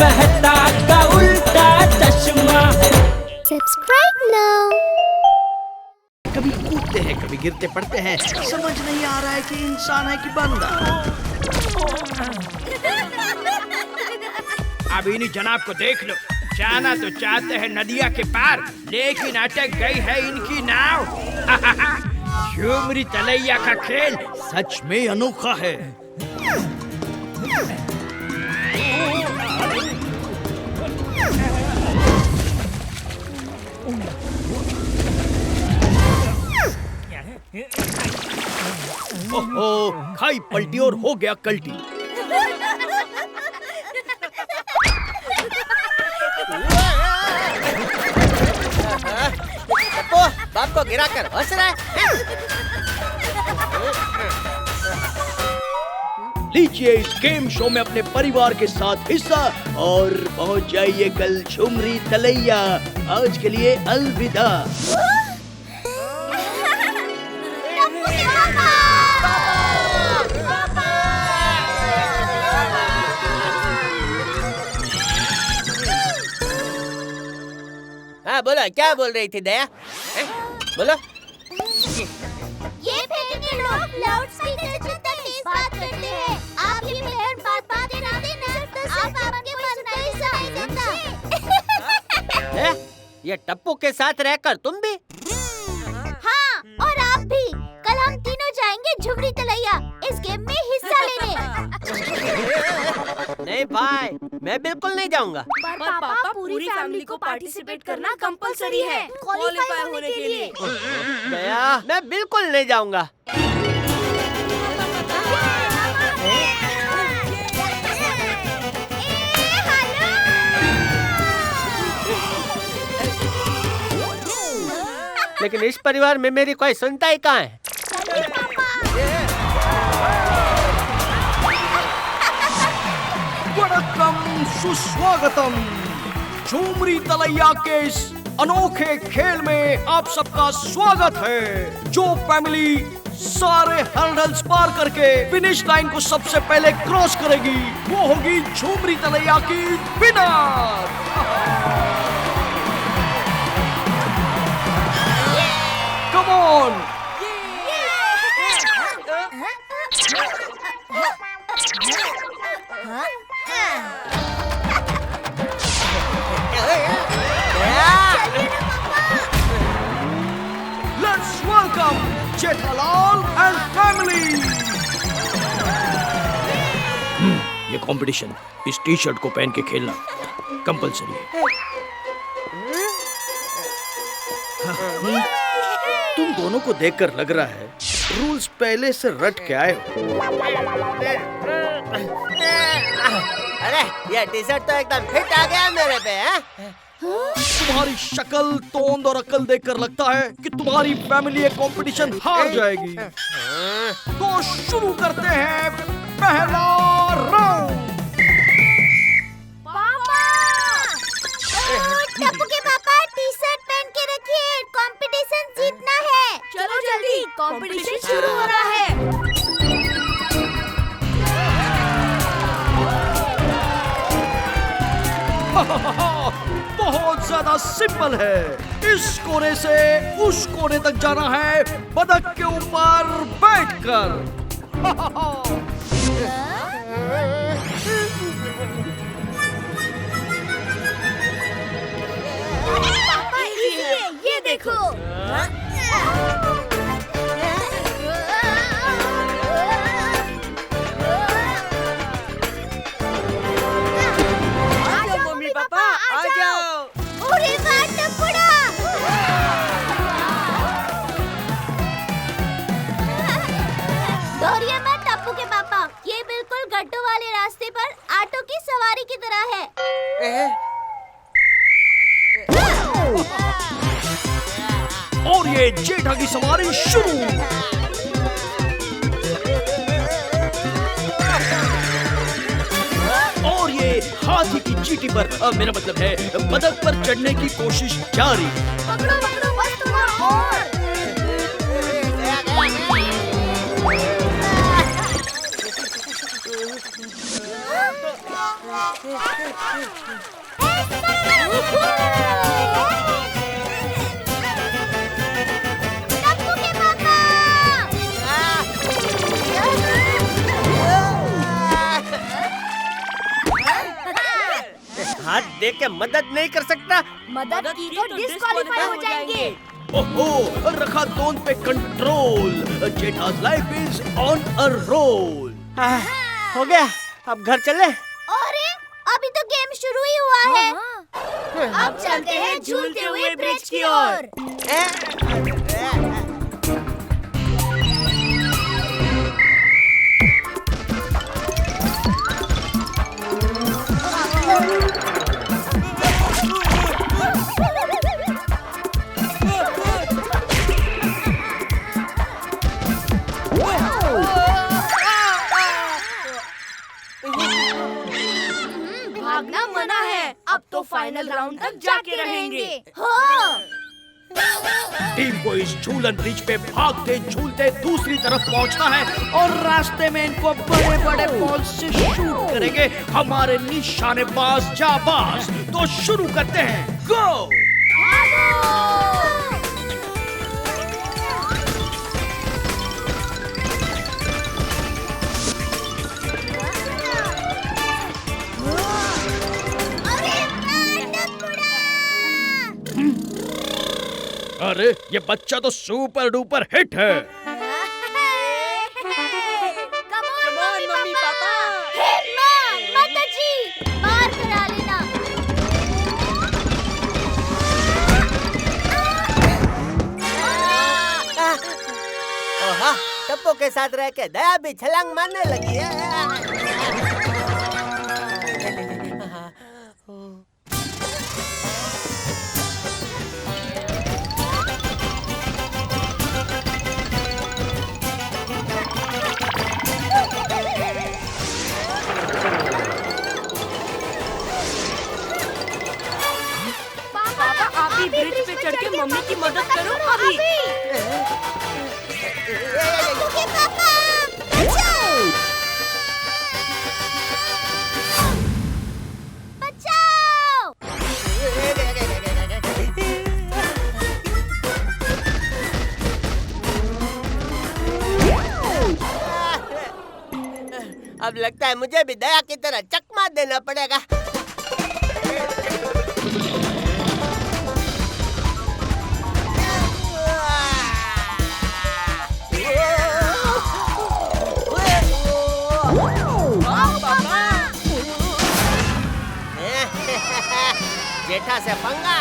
मेहता का उल्टा चश्मा। Subscribe now. कभी कूदते हैं, कभी गिरते पड़ते हैं, समझ नहीं आ रहा है कि इंसान है कि बंदा। अभी नहीं जनाब को देख लो, जाना तो चाहते हैं नदिया के पार, लेकिन अटक गई है इनकी नाव। झुमरी तलैया का खेल सच में अनोखा है। ओहो, खाई पलटी और हो गया कल्टी। बाप को गिरा कर हंस रहा है। लीजिए इस गेम शो में अपने परिवार के साथ हिस्सा और पहुंच जाइए कल झुमरी तलैया। आज के लिए अलविदा। हाँ बोलो, क्या बोल रही थी दया? बोलो। ये फेंकने लोग लाउडस्पीकर से तेज बात करते हैं। आप ये बहन बात ना देना, आप आपके मन नहीं सुनाई देता। ये टप्पू के साथ रहकर तुम भी? हाँ, और आप भी। कल हम तीनों जाएंगे झुमरी तलैया इस गेम में हिस्सा लेने। नहीं भाई, मैं बिल्कुल नहीं जाऊंगा। पर पापा पूरी फैमिली को पार्टिसिपेट करना कंपलसरी है क्वालीफाई होने के लिए। दया, मैं बिल्कुल नहीं जाऊंगा। लेकिन इस परिवार में मेरी कोई सुनता ही कहाँ है। वणक्कम, सुस्वागतम। झुमरी तलैया के इस अनोखे खेल में आप सबका स्वागत है। जो फैमिली सारे हर्डल्स पार करके फिनिश लाइन को सबसे पहले क्रॉस करेगी वो होगी झुमरी तलैया की winner. Come on. Let's welcome Jethalal and family. ये कंपटीशन इस टी शर्ट को पहन के खेलना कंपलसरी है। तुम दोनों को देखकर लग रहा है रूल्स पहले से रट के आए हो। अरे ये टी शर्ट तो एकदम फिट आ गया मेरे पे। तुम्हारी शक्ल, तोंद और अकल देखकर लगता है कि तुम्हारी फैमिली ये कंपटीशन हार जाएगी। तो शुरू करते हैं पहला राउंड। टप्पू के पापा टी-शर्ट पहन के रखिए, कंपटीशन जीतना है। चलो जल्दी, कंपटीशन शुरू हो रहा है। बहुत ज्यादा सिंपल है। इस कोने से उस कोने तक जाना है बतख के ऊपर बैठकर। पापा ये देखो। मम्मी पापा आ जाओ। अरे वाह टप्पूड़ा। दौड़िए मत टप्पू के पापा, ये बिल्कुल गड्ढों वाले रास्ते पर ऑटो की सवारी की तरह है। और ये जेठा की सवारी शुरू। और ये हाथी की चीटी पर मेरा मतलब है बतख पर चढ़ने की कोशिश जारी। पकड़ो पकड़ो बस थोड़ा और। टप्पू के पापा। हाथ दे के मदद नहीं कर सकता। मदद की तो डिस्क्वालीफाई हो जाएंगे। ओहो, रखा दोन पे control. Jetha's life is on a roll. हो गया, अब घर चले। अरे अभी तो गेम शुरू ही हुआ है। अब चलते हैं झूलते हुए ब्रिज की ओर। भागना मना है, अब तो फाइनल राउंड तक जाके रहेंगे। टीम को इस झूलन ब्रिज पे भागते झूलते दूसरी तरफ पहुंचना है और रास्ते में इनको बड़े बड़े बॉल से शूट करेंगे हमारे निशानेबाज जाबाज। तो शुरू करते हैं, गो। अरे ये बच्चा तो सुपर डुपर हिट है। Come on, mummy papa. माता जी, बाहर करा लेना। ओहा, टप्पू के साथ रह के दया भी छलांग मारने लगी है। पापा आप भी ब्रिज पे चढ़ के मम्मी की मदद करो अभी। टप्पू के पापा, बचाओ। अब लगता है मुझे भी दया की तरह चकमा देना पड़ेगा। जेठा से पंगा।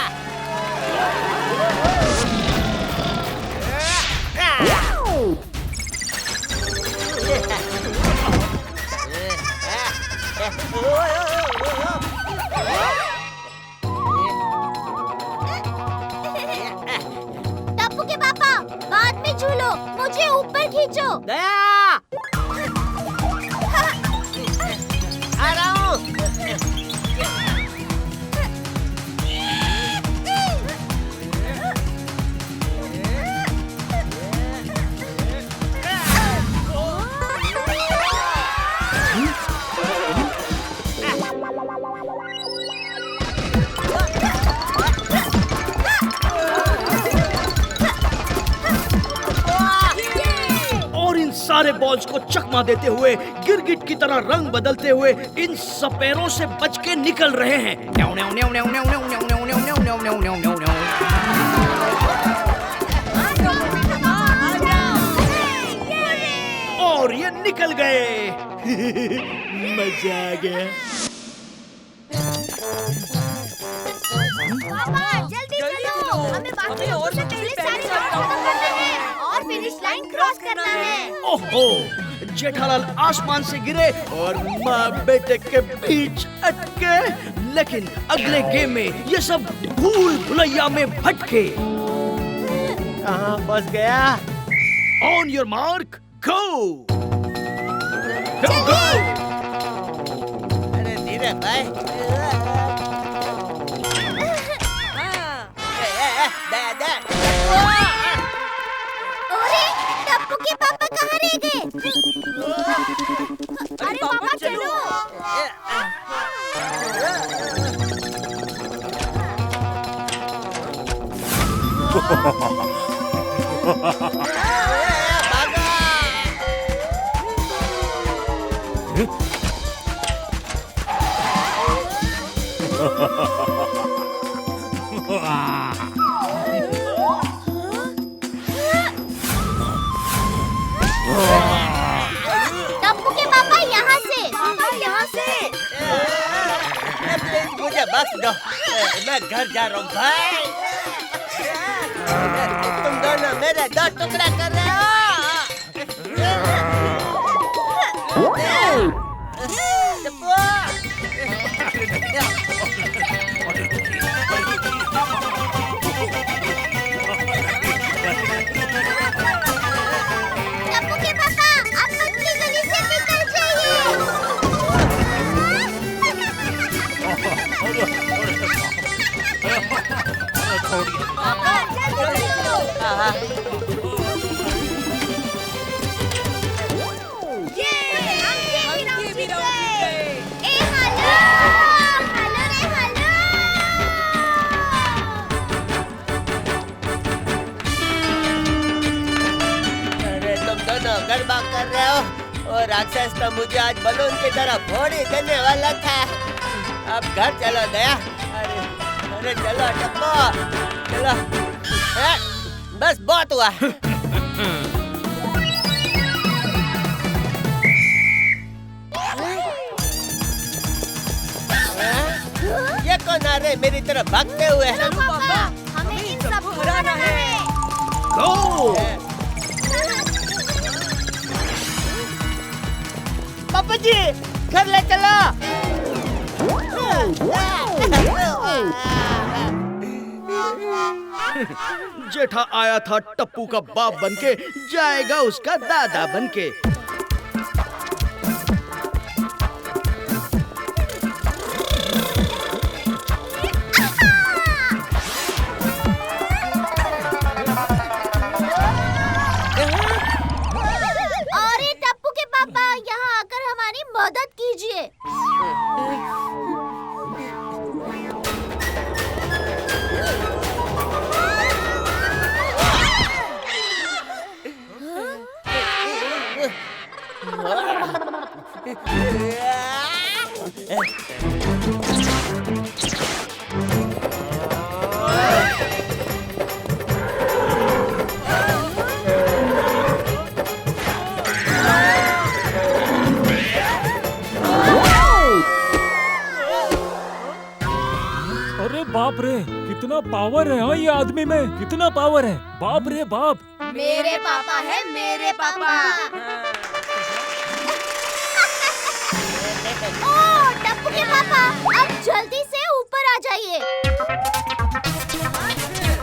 टप्पू के पापा, बाद में झूलो, मुझे ऊपर खींचो। दया आ रहा हूँ। सारे बॉल्स को चकमा देते हुए गिरगिट की तरह रंग बदलते हुए इन सपेरों से बच के निकल रहे हैं। और ये निकल गए। मजा आ गया। पापा जल्दी चलो, हमें बाकी लोगों से पहले सारी राउंड खत्म करना है और फिनिश लाइन क्रॉस करना है। ओहो, जेठालाल आसमान से गिरे और माँ बेटे के बीच अटके। लेकिन अगले गेम में ये सब भूल भुलैया में भटके। कहाँ फंस गया? ऑन योर मार्क, गो। अरे धीरे भाई। अरे टप्पू के पापा कहाँ रह गए? अरे पापा चलो। टप्पू के पापा यहाँ से। प्लीज मुझे बख्श दो, मैं घर जा रहा हूँ भाई। तुम दोनों मेरे दो टुकड़ा कर रहे हो। टप्पू के पापा आप पतली गली से निकल जाइए। ए हेलो हेलो रे हेलो। अरे तुम दोनों गरबा कर रहे हो और राक्षस तो मुझे आज बलून की तरह फोड़ी देने वाला था। अब घर चलो दया। अरे चलो टप्पू चलो। बस बहुत हुआ। ये कौन आ रहे मेरी तरफ भागते हुए? पापा हमें इन सबको हराना है। गो। पापा जी घर ले चलो। जेठा आया था टप्पू का बाप बनके, जाएगा उसका दादा बनके। अरे टप्पू के पापा यहाँ आकर हमारी मदद कीजिए। अरे बाप रे, कितना पावर है। हाँ, ये आदमी में कितना पावर है। बाप रे बाप। मेरे पापा है मेरे पापा। ओ टप्पू के पापा अब जल्दी से ऊपर आ जाइए। पापा नीचे।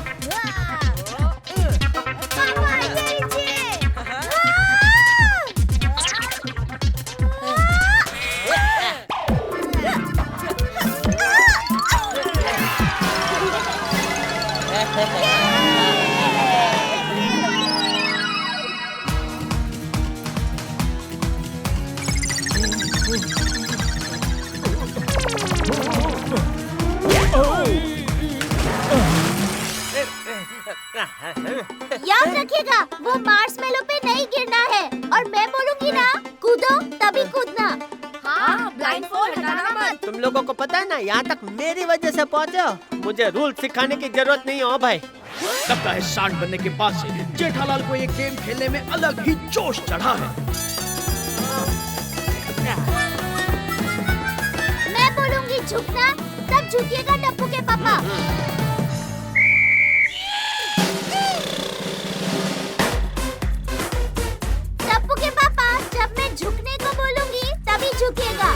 याद रखिएगा वो मार्शमेलो पे नहीं गिरना है और मैं बोलूंगी ना कूदो तभी कूदना। हाँ ब्लाइंडफोल्ड हटाना मत। तुम लोगों को पता है ना, यहाँ तक मेरी वजह से पहुँचे हो। मुझे रूल सिखाने की जरूरत नहीं हो भाई। लगता है सांड बनने के बाद से जेठालाल को ये गेम खेलने में अलग ही जोश चढ़ा है। मैं बोलूंगी झुकना तब झुकिएगा टप्पू के पापा। टप्पू के पापा जब मैं झुकने को बोलूंगी तभी झुकिएगा।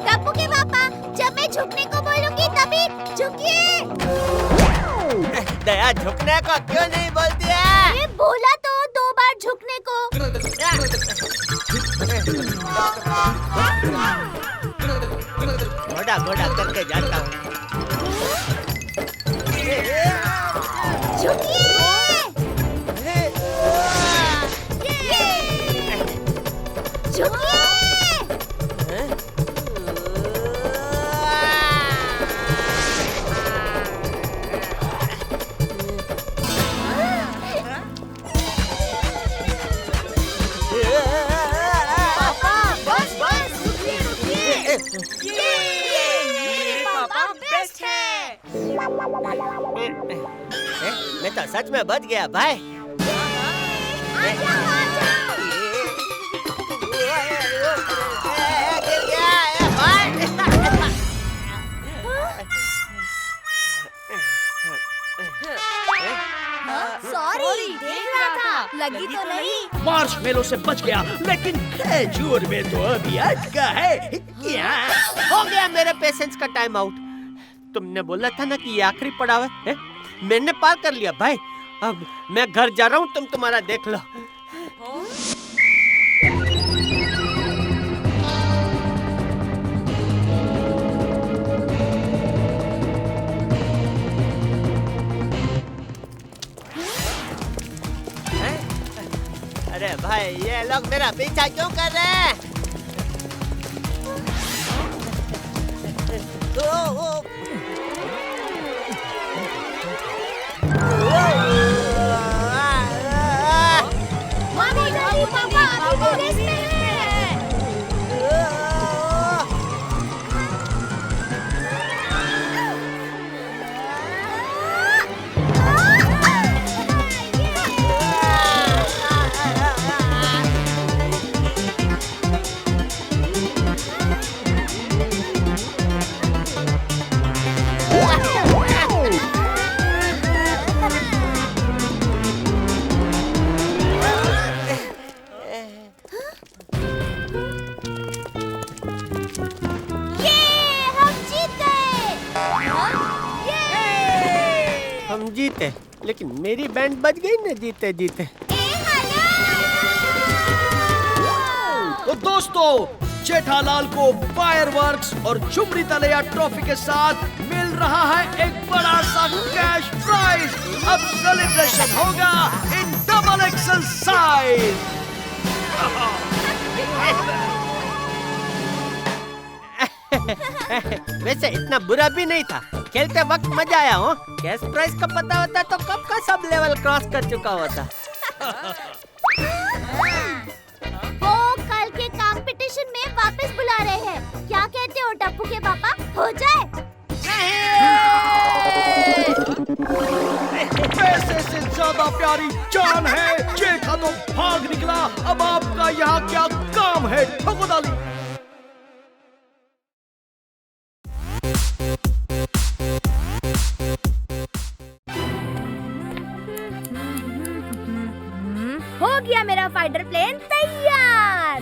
टप्पू के पापा जब मैं झुकने को बोलूंगी तभी झुकिए। दया झुकने को क्यों नहीं बोलती है? ये बोला तो 2 बार झुकने को। घोड़ा घोड़ा करके जाता हूँ। मैं तो सच में बच गया भाई। गिर गया भाई। सॉरी, देख रहा था, लगी तो नहीं। मार्शमेलो से बच गया, लेकिन खजूर में तो अभी अटका है। क्या हो गया मेरे पेशेंस का टाइम आउट। तुमने बोला था ना कि ये आखिरी पड़ाव है? मैंने पार कर लिया भाई। अब मैं घर जा रहा हूँ, तुम तुम्हारा देख लो। अरे भाई, ये लोग मेरा पीछा क्यों कर रहे हैं? मामी, दादी, पापा अभी भी रेस में हैं। हम जीते, लेकिन मेरी बैंड बज गई ना जीते जीते। तो दोस्तों, जेठालाल को फायरवर्क्स और झुमरी तलैया ट्रॉफी के साथ मिल रहा है एक बड़ा सा कैश प्राइज। अब सेलिब्रेशन होगा इन डबल एक्सल साइज। वैसे इतना बुरा भी नहीं था, खेलते वक्त मजा आया हो। कैश प्राइस का पता होता तो कब का सब लेवल क्रॉस कर चुका होता। वो कल के कंपटीशन में वापस बुला रहे हैं। क्या कहते हो टप्पू के पापा, हो जाए? पैसे से ज्यादा प्यारी जान है। जेठा तो भाग निकला, अब आपका यहाँ क्या काम है ठकुदाली? हो गया मेरा फाइटर प्लेन तैयार।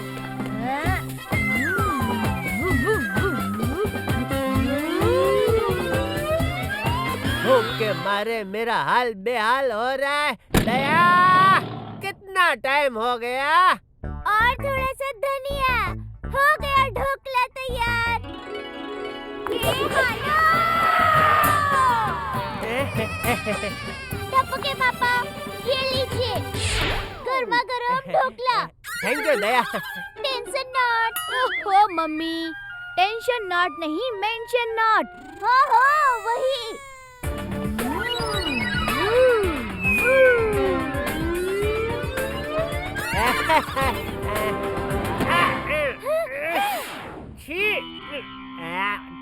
भूख के मारे मेरा हाल बेहाल हो रहा है। दया, कितना टाइम हो गया? और थोड़ा सा धनिया, हो गया ढोकला तैयार। टप्पू के पापा, ये लीजिए गर्मा गर्म dhokla. Thank you Daya. Tension not. ओहो मम्मी, टेंशन नॉट नहीं, मेंशन नॉट। हाँ हाँ वही।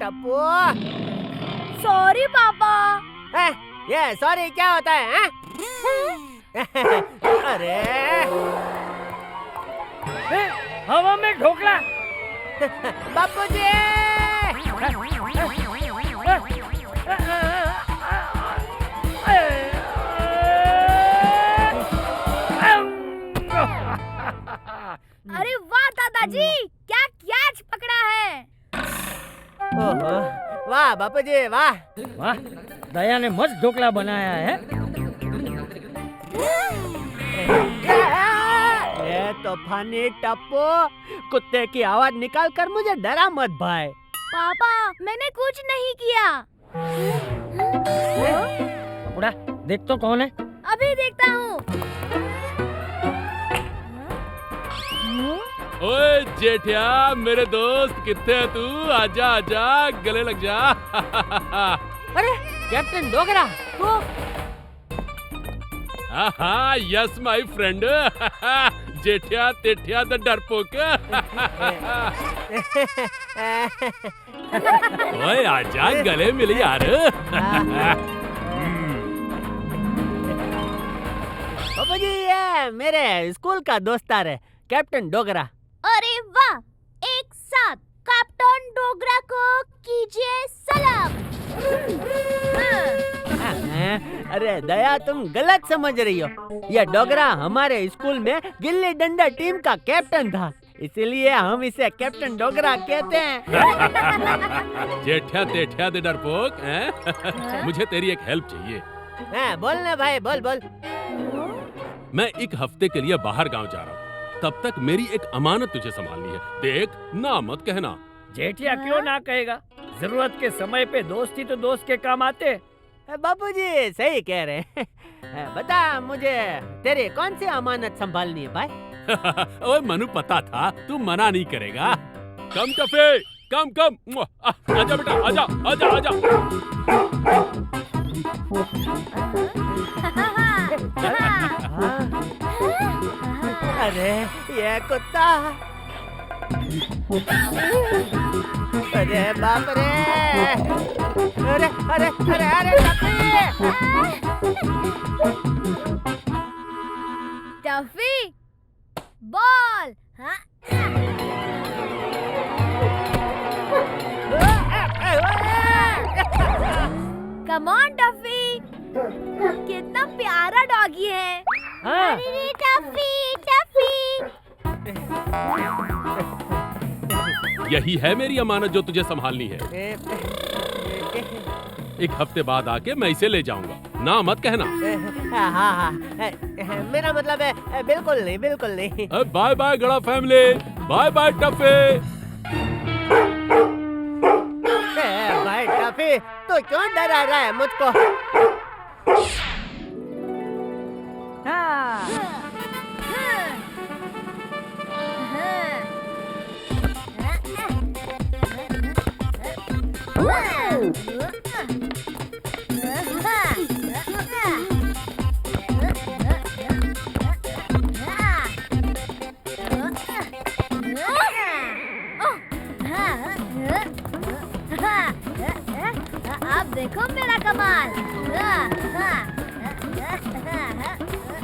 टप्पू, सॉरी पापा। ये सॉरी क्या होता है? अरे हवा में ढोकला। बापूजी! अरे वाह दादाजी, क्या कैच पकड़ा है। ओहो, वाह बापूजी वाह। वाह, दया ने मस्त ढोकला बनाया है। ये तो फनी टप्पू, कुत्ते की आवाज निकाल कर मुझे डरा मत भाई। पापा, मैंने कुछ नहीं किया। उड़ा, देख तो कौन है? अभी देखता हूँ। ओए जेठिया, मेरे दोस्त कितने है तू? आजा आजा, गले लग जा। अरे कैप्टन डोगरा, वो हाँ, यस माय फ्रेंड। जेठिया तेठिया द डरपोक। ओए आजा, गले मिल यार। बाबू जी ये मेरे स्कूल का दोस्तार है, कैप्टन डोगरा। अरे वाह, एक साथ कैप्टन डोगरा को कीजिए सलाम। अरे दया तुम गलत समझ रही हो। ये डोगरा हमारे स्कूल में गिल्ली डंडा टीम का कैप्टन था, इसीलिए हम इसे कैप्टन डोगरा कहते हैं। जेठा तेठा दे डरपोक हैं? मुझे तेरी एक हेल्प चाहिए। बोल ना भाई, बोल बोल। मैं एक हफ्ते के लिए बाहर गांव जा रहा हूँ, तब तक मेरी एक अमानत तुझे संभालनी है। देख ना मत कहना। जेठिया क्यों ना कहेगा, जरूरत के समय पे दोस्ती तो दोस्त के काम आते। बापूजी सही कह रहे हैं। बता मुझे तेरी कौन सी अमानत संभालनी है भाई? ओए मनु पता था तू मना नहीं करेगा। कम टफे, कम कम। आजा बेटा, आजा आजा आजा। अरे ये कुत्ता, अरे बाप रे, अरे अरे अरे अरे Tuffy ball. Come on Tuffy, कितना प्यारा डॉगी है। अरे टफी टफी। यही है मेरी अमानत जो तुझे संभालनी है। एक हफ्ते बाद आके मैं इसे ले जाऊंगा, ना मत कहना। हाँ, मेरा मतलब है बिल्कुल नहीं, बिल्कुल नहीं। बाय बाय गड़ा फैमिली, बाय बाय टफे। भाई टफी तू क्यों डरा रहा है मुझको? अब देखो मेरा कमाल।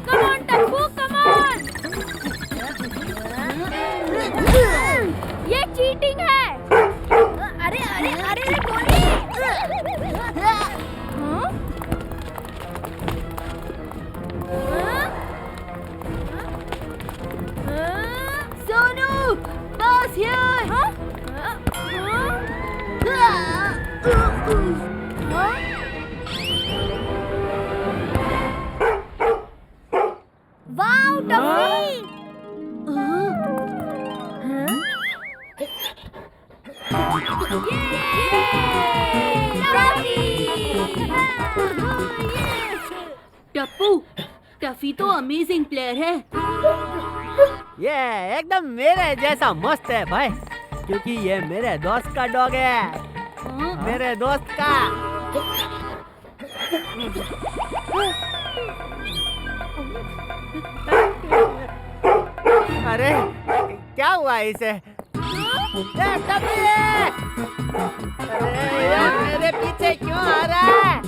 Come on Tappu, come on. ये चीटिंग है। अरे अरे अरे गोली। सोनू बस here. Wow Tuffy. Tappu, Tuffy तो अमेजिंग प्लेयर है। ये एकदम मेरे जैसा मस्त है भाई, क्योंकि ये मेरे दोस्त का डॉग है। मेरे दोस्त का। अरे क्या हुआ इसे? अरे यार मेरे पीछे क्यों आ रहा है?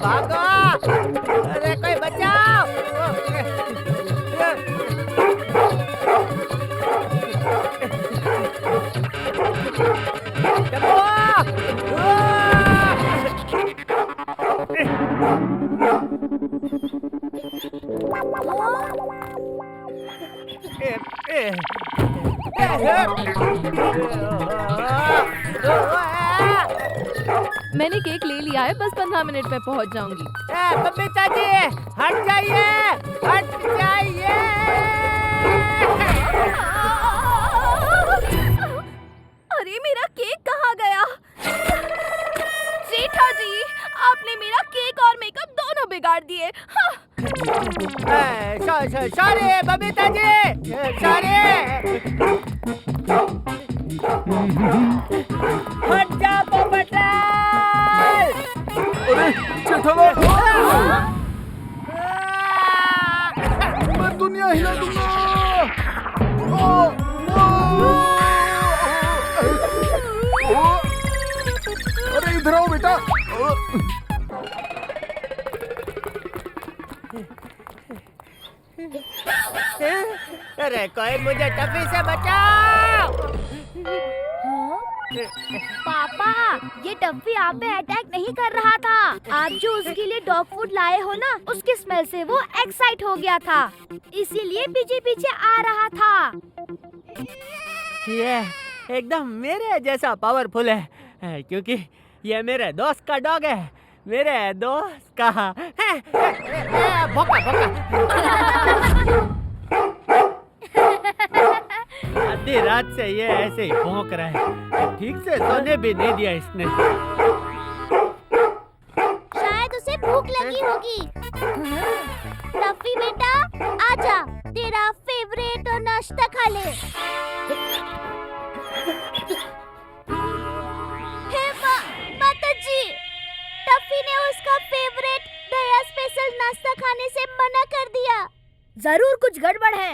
भागो! अरे कोई बचाओ! मैंने केक ले लिया है, बस 15 मिनट में पहुंच जाऊंगी। बबीता जी हट जाइए, हट जाइए। अरे मेरा केक कहाँ गया? जेठा जी, आपने मेरा केक और मेकअप दोनों बिगाड़ दिए। Sorry Babita ji, sorry. हट जा पोपटलाल। अरे जेठालाल, मैं दुनिया हिला दूंगा। इधर आओ बेटा। अरे कोई मुझे टफी से बचाओ। पापा, ये टफी आप पे अटैक नहीं कर रहा था। आप जो उसके लिए डॉग फूड लाए हो ना, उसकी स्मेल से वो एक्साइट हो गया था, इसीलिए पीछे पीछे आ रहा था। ये एकदम मेरे जैसा पावरफुल है, क्योंकि ये मेरे दोस्त का डॉग है, मेरे दोस्त का भौंका भौंका। आधी रात से ये ऐसे ही भौंक रहा है, ठीक से सोने भी नहीं दिया इसने। शायद उसे भूख लगी होगी। टफी बेटा, आजा, तेरा फेवरेट नाश्ता खा ले। हे माता जी, टफी ने उसका फेवरेट नया स्पेशल नाश्ता खाने से मना कर दिया। जरूर कुछ गड़बड़ है।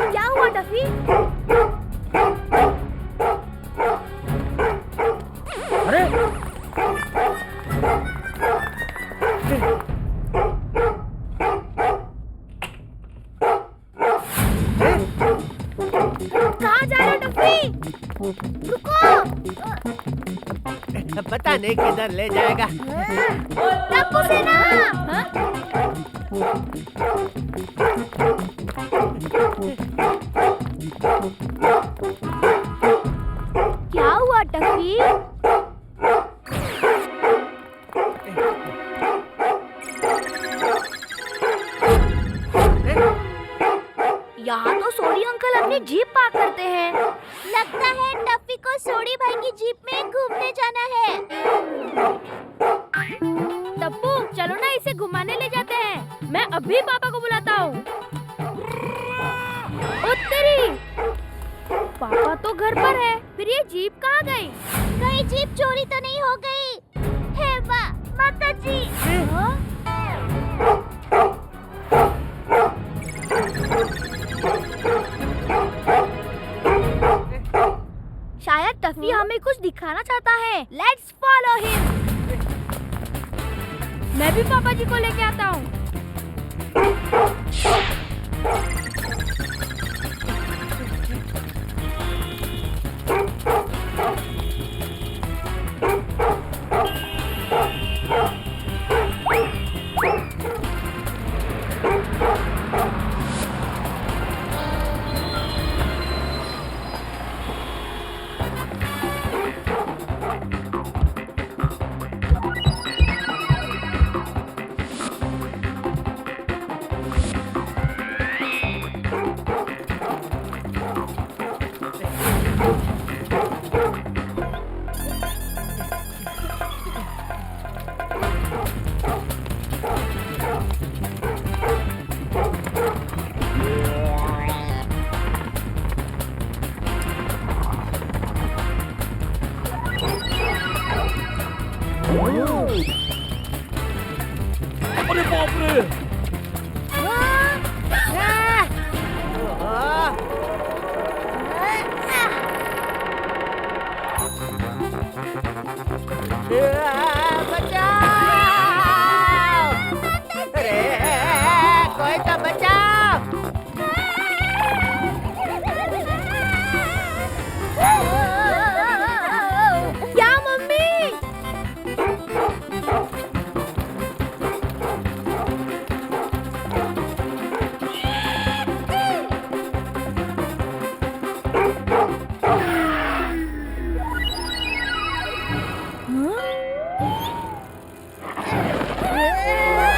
क्या हुआ टफी? अरे कहाँ जा रहे टफी? रुको। पता नहीं किधर ले जाएगा। टप्पू से ना। क्या हुआ टफी? यहाँ तो सोडी अंकल अपनी जीप पार्क करते हैं। लगता है टफी को सोडी भाई की जीप में घूमने जाना है। टप्पू, चलो ना इसे घुमाने ले जाते हैं। मैं अभी पापा को बुलाता हूँ। उत्तरी, पापा तो घर पर है, फिर ये जीप कहाँ गई? कहीं जीप चोरी तो नहीं हो गई? हे माता जी। शायद टफी हमें कुछ दिखाना चाहता है। Let's follow him. मैं भी पापा जी को लेके आता हूँ। अरे बाप रे! कोई तो बचाओ! क्या मम्मी?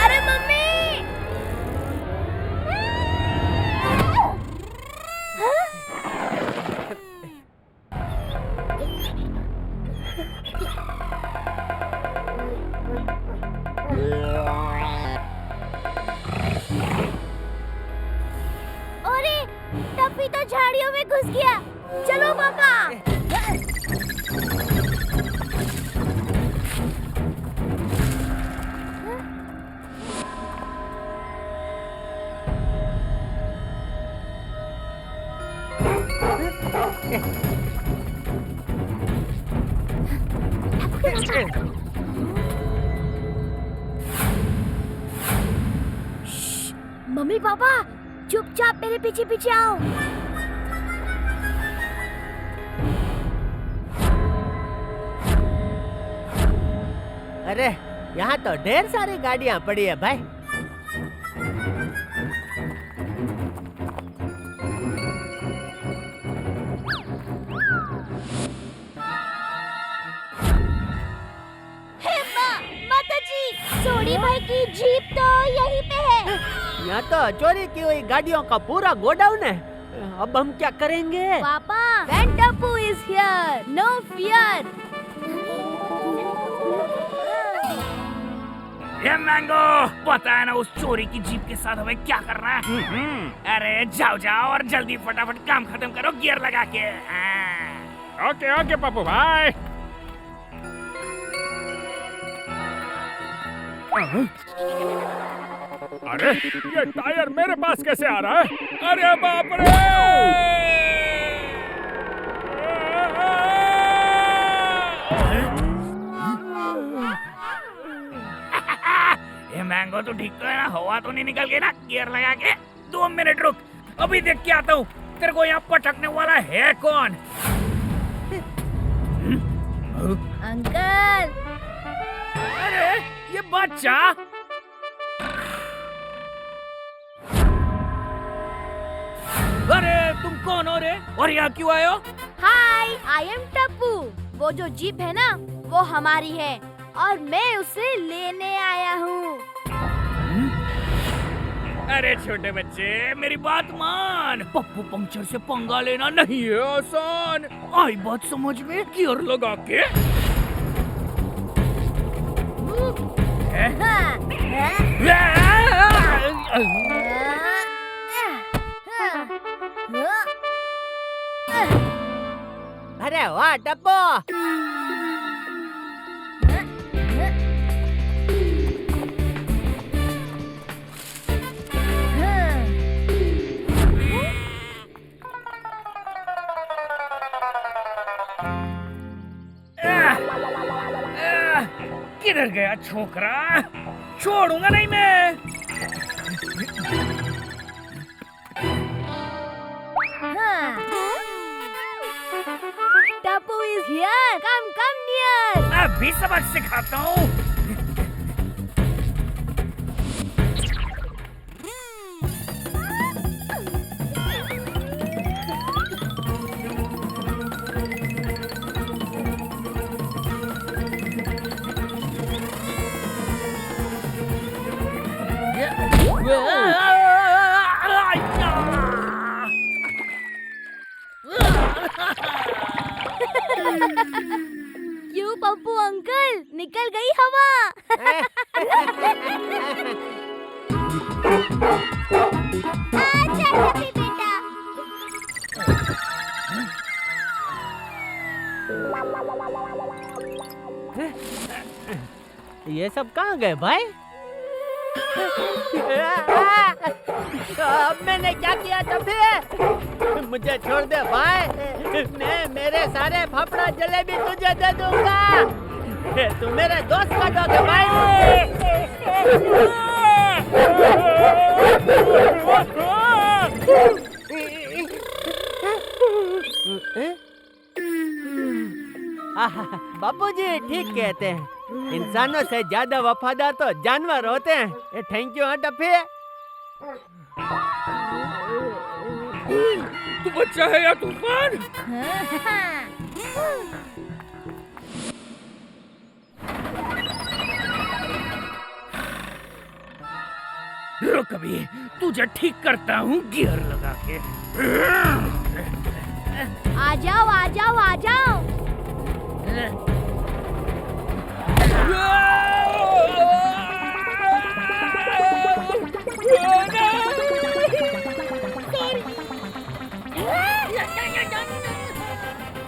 अरे मम्मी! अरे टफी तो झाड़ियों में घुस गया। चलो पापा। मम्मी पापा चुपचाप मेरे पीछे पीछे आओ। अरे यहाँ तो ढेर सारी गाड़ियाँ पड़ी है भाई। माताजी, सोडी भाई की जीप तो यहीं पे है। यहाँ तो चोरी की हुई गाड़ियों का पूरा गोडाउन है। अब हम क्या करेंगे? पापा, When Tapu is here, no fear. ये मैंगो, पता है ना उस चोरी की जीप के साथ हमें क्या करना है? अरे जाओ जाओ और जल्दी फटाफट काम खत्म करो गियर लगा के। ओके ओके पप्पू भाई। अरे ये टायर मेरे पास कैसे आ रहा है? अरे बाप रे! ये मैंगो तो ठीक तो है ना, हवा तो नहीं निकल गई ना गियर लगा के? 2 मिनट रुक, अभी देख के आता हूँ। तेरे को यहाँ पटकने वाला है कौन? अंकल, अरे ये बच्चा। अरे तुम कौन हो रे और यहाँ क्यों आए हो? हाय, आई एम टप्पू। वो जो जीप है ना, वो हमारी है और मैं उसे लेने आया हूँ। अरे छोटे बच्चे मेरी बात मान, पप्पू पंक्चर से पंगा लेना नहीं है आसान। आई बात समझ में, गियर लगा के। अरे वाह टप्पू! किधर गया छोकरा? छोड़ूंगा नहीं मैं। Tappu is here. Come near. अभी सबक सिखाता हूँ। क्यों पप्पू अंकल, निकल गई हवा। आजा टप्पी बेटा। ये सब कहाँ गए भाई? अब मैंने क्या किया टप्पी? मुझे छोड़ दे भाई, मैं मेरे सारे फाफड़ा जलेबी तुझे दे दूंगा। तू मेरे दोस्त का डॉग है भाई। बापूजी ठीक कहते हैं, इंसानों से ज्यादा वफादार तो जानवर होते हैं। थैंक यू हाँ टप्पी। तू बच्चा है या तूफान? रुक अभी, तुझे ठीक करता हूँ गियर लगा के। आ जाओ आ जाओ आ जाओ।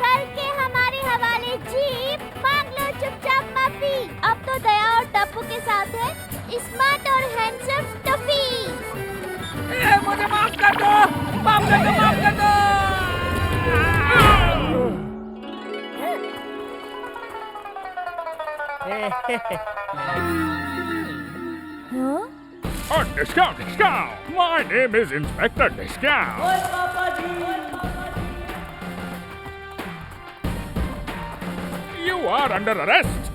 करके हमारे हवाले जीप, मांग लो चुपचाप माफी। अब तो दया और टप्पू के साथ है स्मार्ट और हैंडसम टफी। मुझे माफ कर दो, माफ कर दो, माफ कर दो। Oh, discount, discount. My name is Inspector Discount. You are under arrest.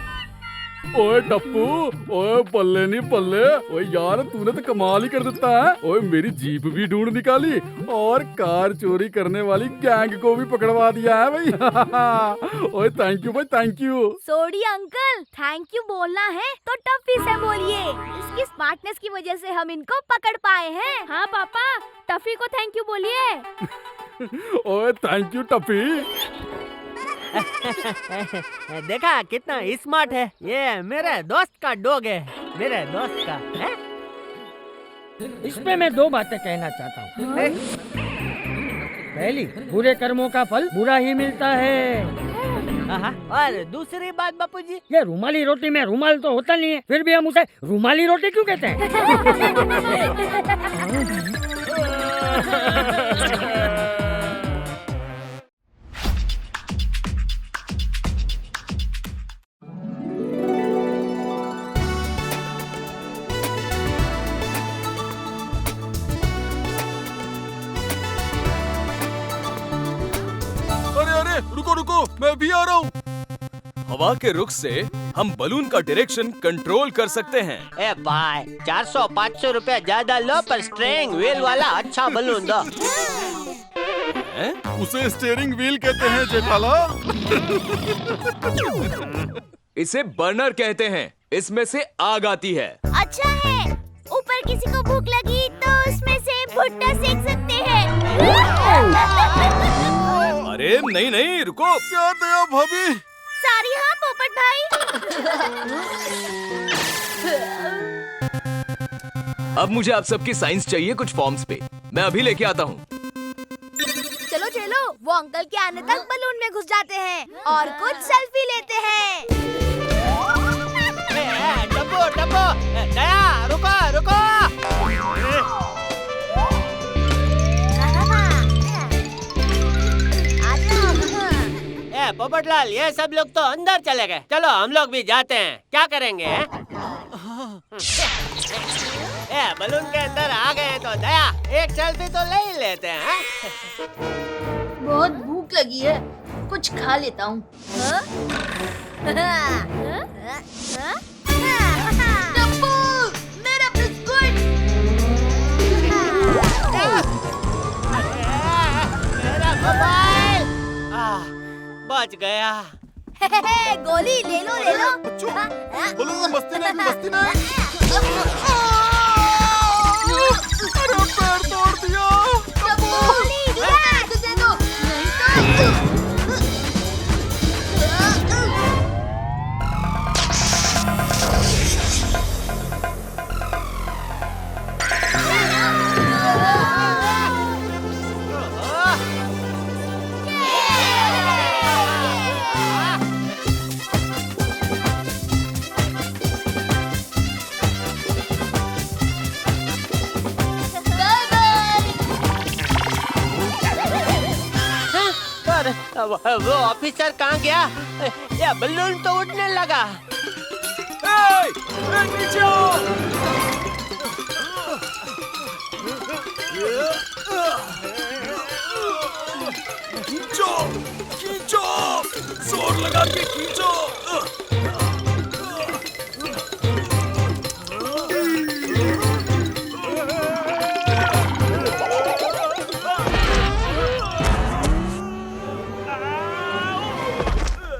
ओए टप्पू, ओए बल्ले नहीं बल्ले, ओए यार तूने तो कमाल ही कर देता है। ओए मेरी जीप भी ढूंढ निकाली और कार चोरी करने वाली गैंग को भी पकड़वा दिया है भाई। ओए थैंक यू भाई, thank you. Sodhi uncle, thank you बोलना है तो टफी से बोलिए। इसकी स्मार्टनेस की वजह से हम इनको पकड़ पाए हैं। हाँ पापा, टफी को थैंक यू बोलिए। ओए थैंक यू टफी। देखा कितना स्मार्ट है। ये मेरे दोस्त का डॉग है, मेरे दोस्त का है? इसमें मैं दो बातें कहना चाहता हूँ। पहली, बुरे कर्मों का फल बुरा ही मिलता है। और दूसरी बात बापूजी, ये रुमाली रोटी में रुमाल तो होता नहीं है, फिर भी हम उसे रुमाली रोटी क्यों कहते हैं? अरे रुको रुको, मैं भी आ रहा हूँ। हवा के रुख से हम बलून का डायरेक्शन कंट्रोल कर सकते हैं। ए भाई 400-500 रुपया ज्यादा लो, पर स्टीयरिंग व्हील वाला अच्छा बलून दो। उसे स्टीयरिंग व्हील कहते हैं जेठालाल। इसे बर्नर कहते हैं, इसमें से आग आती है। अच्छा है, ऊपर किसी को भूख लगी तो उसमें से भुट्टा सेक सकते हैं। अरे नहीं नहीं रुको। क्या दया भाभी। सॉरी हाँ पोपट भाई। अब मुझे आप सबकी साइंस चाहिए कुछ फॉर्म्स पे, मैं अभी लेके आता हूँ। चलो चलो, वो अंकल के आने तक बलून में घुस जाते हैं और कुछ सेल्फी लेते हैं। टप्पू टप्पू, दया रुको रुको। पोपटलाल, ये सब लोग तो अंदर चले गए, चलो हम लोग भी जाते हैं। क्या करेंगे? बलून के अंदर आ गए तो दया एक सेल्फी तो ले ही लेते हैं। बहुत भूख लगी है, कुछ खा लेता हूँ। मेरा बिस्कुट। मेरा मोबाइल बच गया। गोली ले लो ले लो। बलून में मस्ती नहीं, मस्ती नहीं। अरे पैर तोड़ दिया। गोली दे दो, नहीं तो वो ऑफिसर कहाँ गया? या बलून तो उड़ने लगा। नीचे आओ। खींचो खींचो, जोर लगा के खींचो।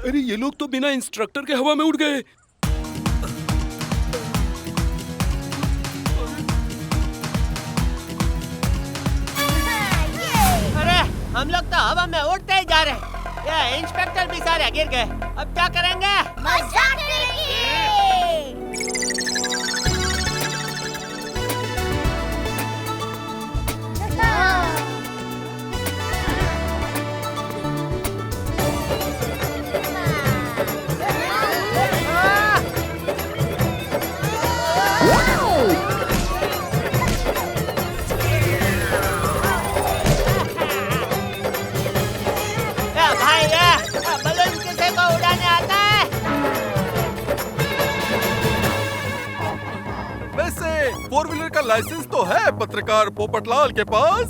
अरे ये लोग तो बिना इंस्ट्रक्टर के हवा में उड़ गए। अरे हम लोग तो हवा में उड़ते ही जा रहे हैं। ये इंस्पेक्टर भी सारे गिर गए, अब क्या करेंगे? मजाक करेंगे। भाई बलून किसी को उड़ाने आता है? लाइसेंस तो है पत्रकार पोपटलाल के पास।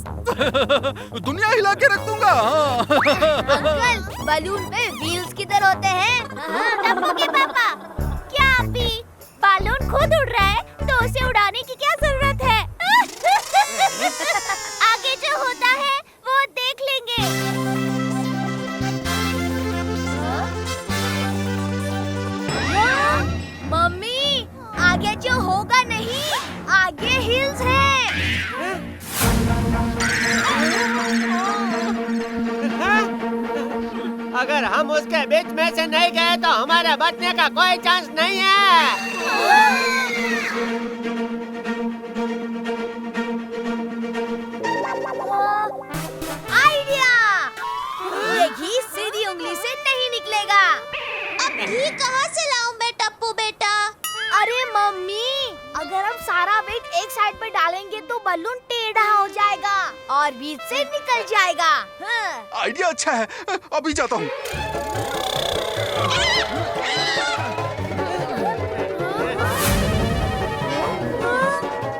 दुनिया हिला के रख दूंगा। अंकल, बलून पे व्हील्स किधर होते हैं? टप्पू के पापा, क्या अभी बालून खुद उड़ रहा है तो उसे उड़ाने की क्या जरूरत है? आगे जो होता है वो देख लेंगे। मम्मी, आगे जो होगा नहीं, आगे हिल्स है। अगर हम उसके बीच में से नहीं गए तो हमारे बचने का कोई चांस नहीं है। आइडिया! ये घी सीधी उंगली से नहीं निकलेगा। अब घी कहाँ से लाऊं मैं टप्पू बेटा? अरे मम्मी, अगर हम सारा वेट एक साइड पे डालेंगे तो बलून टेढ़ा हो जाएगा और बीच से निकल जाएगा। हाँ। आइडिया अच्छा है, अभी जाता हूँ।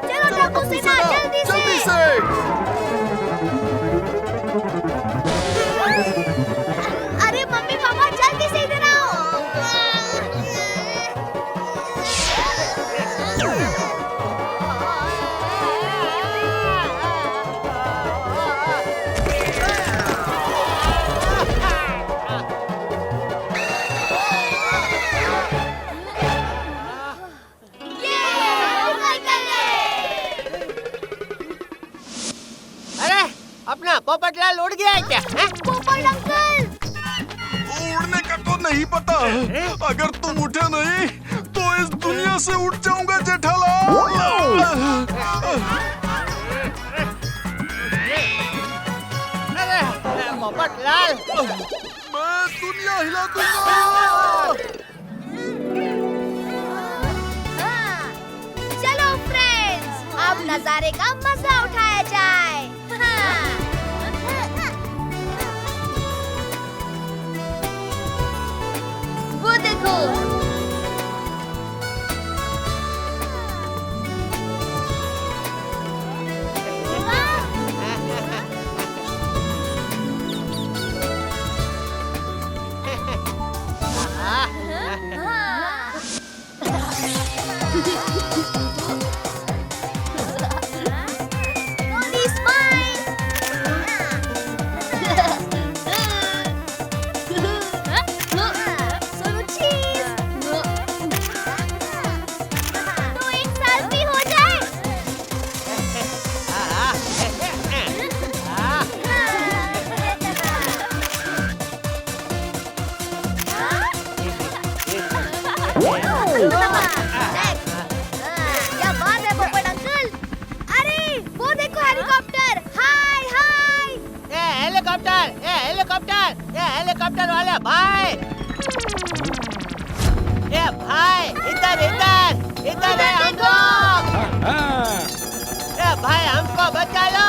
चलो टप्पू सेना, जल्दी से। अरे मम्मी पापा, जल्दी से इधर आओ। अरे अपना पोपटलाल उड़ गया है क्या? पोपट अंकल, उड़ने का तो नहीं पता। अगर तुम उठे नहीं तो इस दुनिया से उठ जाऊंगा जेठालाल। अरे पोपटलाल, मैं दुनिया हिला दूंगा। हाँ। चलो फ्रेंड्स, अब नजारे का मजा उठाया जाए। हाँ। वो देखो, क्या बात है पोपट अंकल। अरे वो देखो हेलीकॉप्टर। हाय हाय। हेलीकॉप्टर वाले भाई, भाई इधर इधर इधर है हम लोग। भाई हमको बचा लो,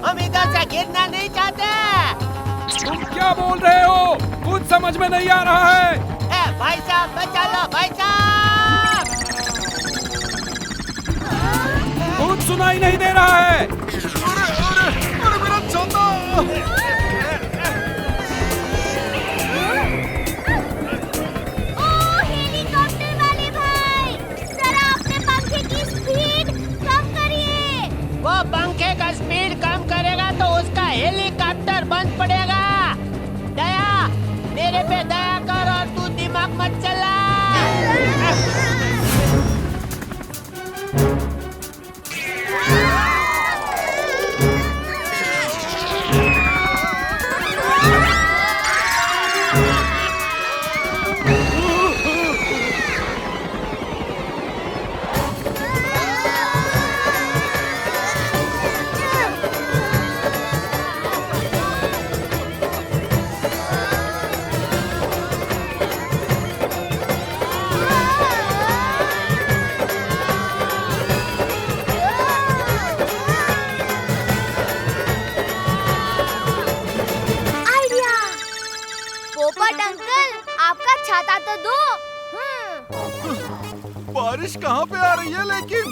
हम इधर से गिरना नहीं चाहते। तुम क्या बोल रहे हो? कुछ समझ में नहीं आ रहा है। भाई साहब बचा लो, भाई साहब। कुछ सुनाई नहीं दे रहा है। अरे मेरा चंदा। हेलीकॉप्टर वाले भाई, जरा अपने पंखे की स्पीड कम करिए। वो पंखे का स्पीड कम करेगा तो उसका हेलीकॉप्टर बंद पड़ेगा। दया, मेरे पे दया कर और तू दिमाग मत चला। बारिश कहाँ पे आ रही है लेकिन?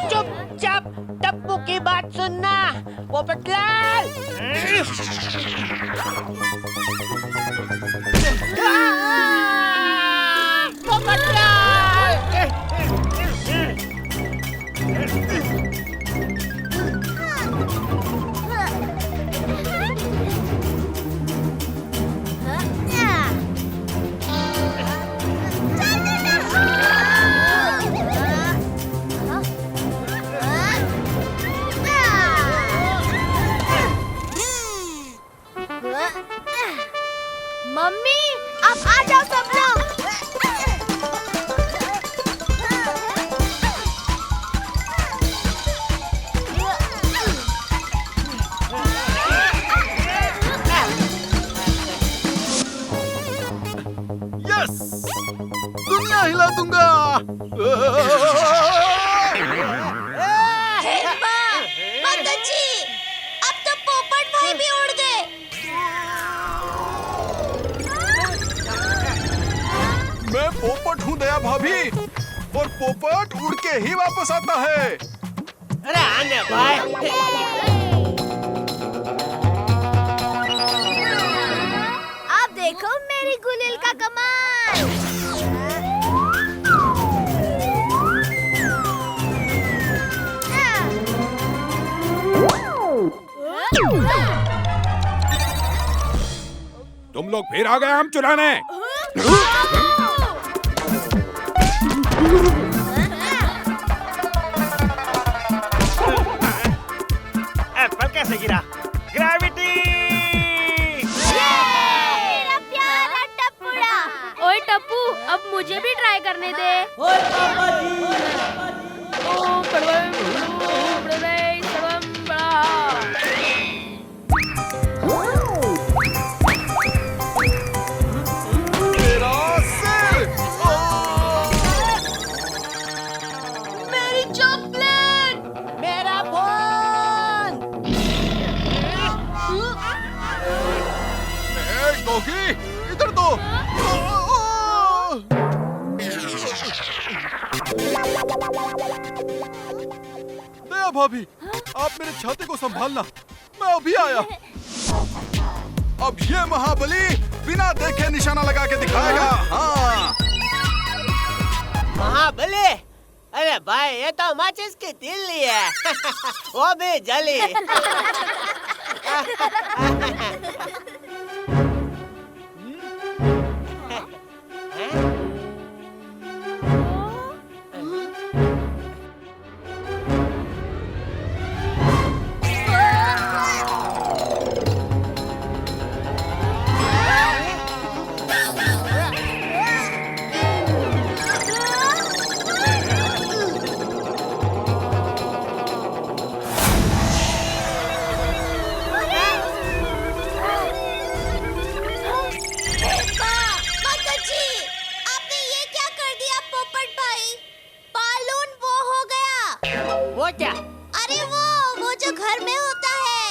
चुपचाप टप्पू की बात सुनना पोपटलाल। मम्मी आप आ जाओ सब लोग। यस, दुनिया हिला दूंगा। माताजी, अब तो पोपट भाई भी उड़ गए। मैं पोपट हूँ दया भाभी, और पोपट उड़ के ही वापस आता है। अरे आने भाई। आप देखो मेरी गुलिल का कमाल। तुम लोग फिर आ गए आम चुराने। एप्पल कैसे गिरा? ग्रेविटी। मेरा प्यारा टप्पूड़ा। ओए टप्पू, अब मुझे भी ट्राई करने दे। मेरी चॉकलेट, मेरा फोन। डॉगी, इधर दो। दया भाभी, आप मेरे छाते को संभालना, मैं अभी आया। अब ये महाबली बिना देखे निशाना लगा के दिखाएगा। हाँ। महाबली? अरे भाई ये तो माचिस की तिल्ली है। वो भी जली। माताजी, आपने ये क्या कर दिया पोपट भाई? बालून वो हो गया। वो क्या? अरे वो जो घर में होता है।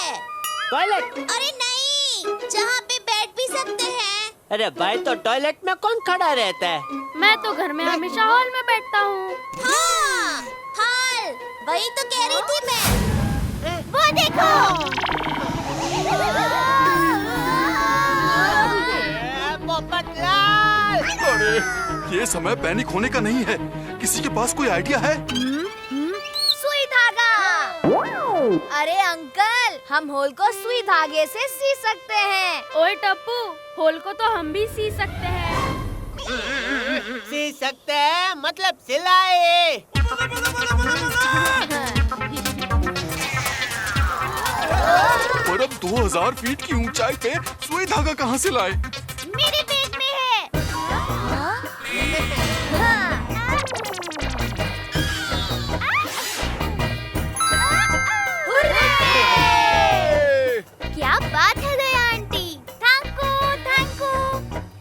टॉयलेट? अरे नहीं, जहाँ पे बैठ भी सकते हैं। अरे भाई तो टॉयलेट में कौन खड़ा रहता है? मैं तो घर में हमेशा हॉल में बैठता हूँ। हाँ, हाल, वही तो कह रही थी मैं। वो देखो। पोपटलाल। अरे, ये समय पैनिक होने का नहीं है। किसी के पास कोई आइडिया है? सुई धागा। अरे अंकल, हम होल को सुई धागे से सी सकते हैं। ओए टप्पू, होल को तो हम भी सी सकते हैं। सी सकते हैं मतलब सिलाई। पर अब 2000 फीट की ऊंचाई पे सुई धागा कहाँ से लाए? मेरे बैग में है। क्या बात है दया आंटी। Thank you.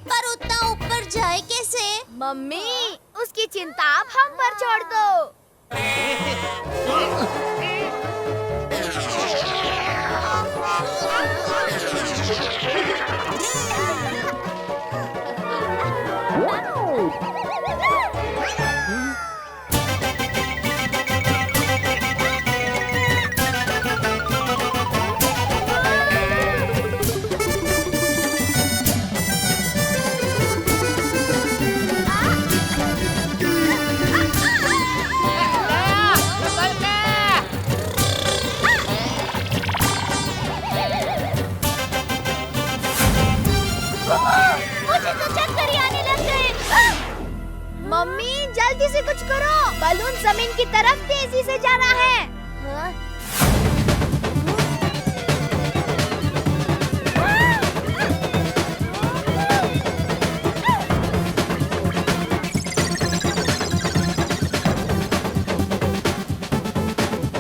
पर उतना ऊपर जाए कैसे? मम्मी, उसकी चिंता आप हम पर छोड़ दो। करो, बलून जमीन की तरफ तेजी से जा रहा है।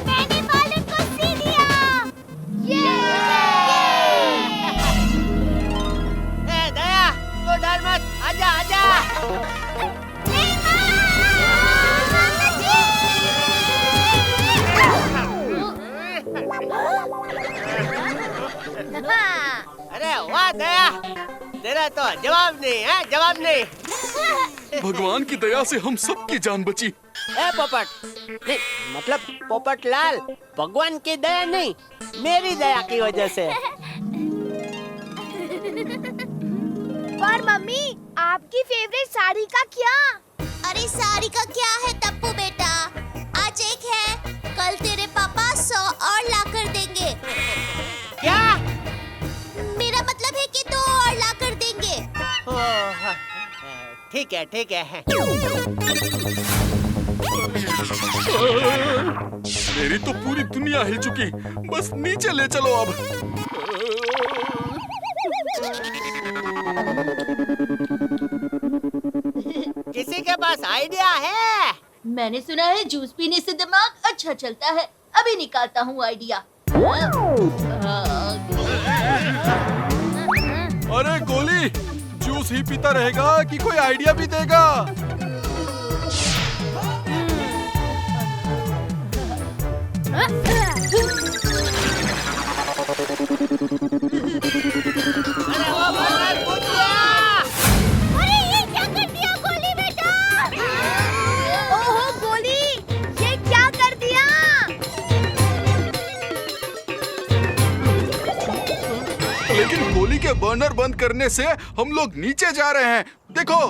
मैंने बलून को सी दिया। ए दया, तू डर मत, आजा आजा। अरे वाह दया, तेरा तो जवाब नहीं है, जवाब नहीं। भगवान की दया से हम सबकी जान बची। ए पोपट, नहीं मतलब पोपट लाल, भगवान की दया नहीं, मेरी दया की वजह से। पर मम्मी, आपकी फेवरेट साड़ी का क्या? अरे साड़ी का क्या है टप्पू बेटा, आज एक है, कल तेरे पापा 100 और ला कर देंगे। क्या? मेरा मतलब है कि 2 और ला कर देंगे। ठीक है ठीक है। मेरी तो पूरी दुनिया हिल चुकी, बस नीचे ले चलो अब। किसी के पास आइडिया है? मैंने सुना है जूस पीने से दिमाग अच्छा चलता है, अभी निकालता हूँ आइडिया। अरे गोली, जूस ही पीता रहेगा कि कोई आइडिया भी देगा? अरे वो बर्गर पूछ लिया। अरे ये क्या कर दिया गोली बेटा? ओहो गोली, ये क्या कर दिया? लेकिन गोली के बर्नर बंद करने से हम लोग नीचे जा रहे हैं, देखो।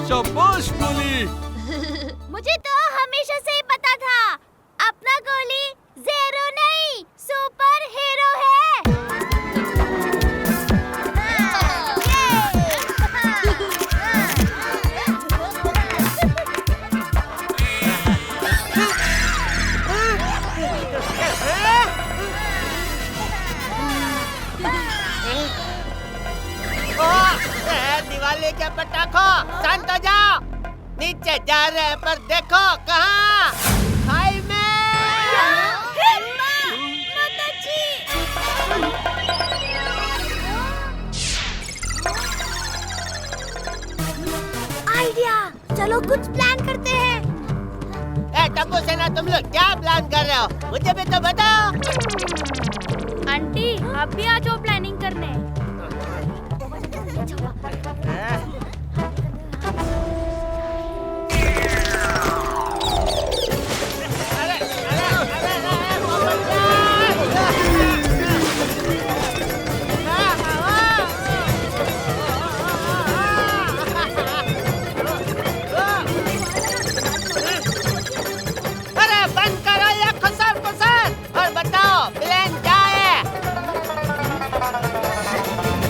शाबाश गोली। मुझे तो हमेशा से ही पता था, अपना गोली ज़ीरो नहीं, सुपर हीरो है। दिवाली के पटाखों, शांत हो जाओ। नीचे जा रहे हैं पर देखो कहाँ? खाई में। आइडिया, चलो कुछ प्लान करते हैं। ए टप्पू सेना, तुम लोग क्या प्लान कर रहे हो? मुझे भी तो बताओ। आंटी, आप भी आ जाओ प्लानिंग करने। अरे बंद करो ये खुसर खुसर और बताओ प्लान क्या है?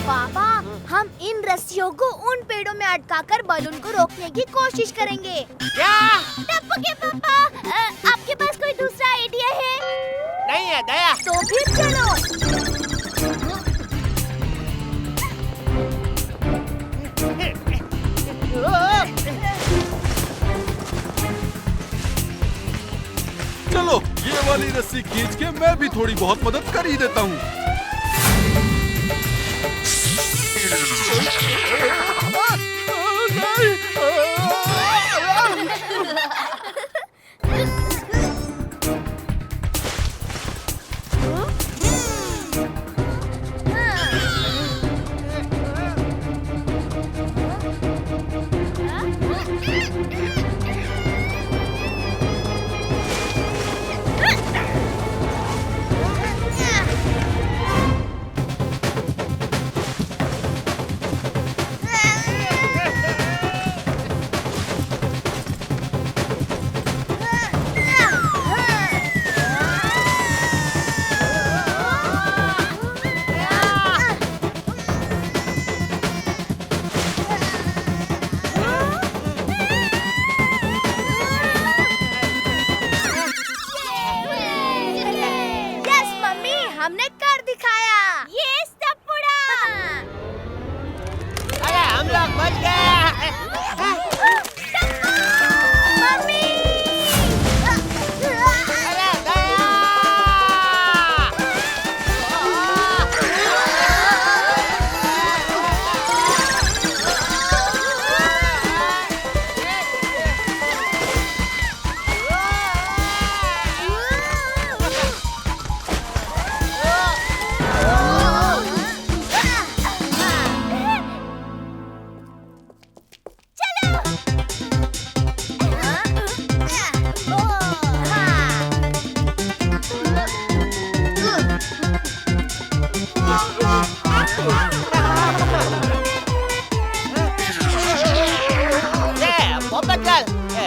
पापा, हम इन रस्सियों को उन पेड़ों में अटकाकर बलून को रोकने की कोशिश करेंगे। क्या? टप्पू के पापा, आपके पास कोई दूसरा आइडिया है? नहीं है दया। तो फिर चलो। चलो ये वाली रस्सी खींच के मैं भी थोड़ी बहुत मदद कर ही देता हूँ।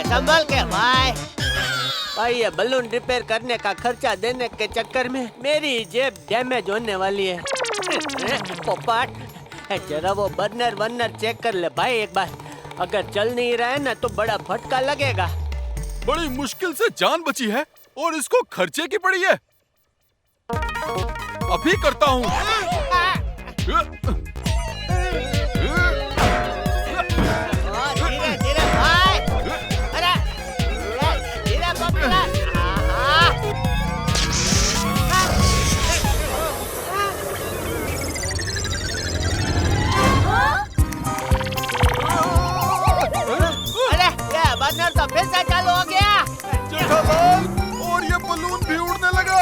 संभल के भाई ये बलून रिपेयर करने का खर्चा देने के चक्कर में मेरी जेब डैमेज होने वाली है। पोपट जरा वो बर्नर चेक कर ले भाई एक बार, अगर चल नहीं रहा है ना तो बड़ा फटका लगेगा। बड़ी मुश्किल से जान बची है और इसको खर्चे की पड़ी है। अभी करता हूँ। धीरे धीरे भाई, अरे धीरे पकड़ा। अरे ये बर्नर तो फिर से चालू हो गया। जेठालाल, और ये बलून भी उड़ने लगा।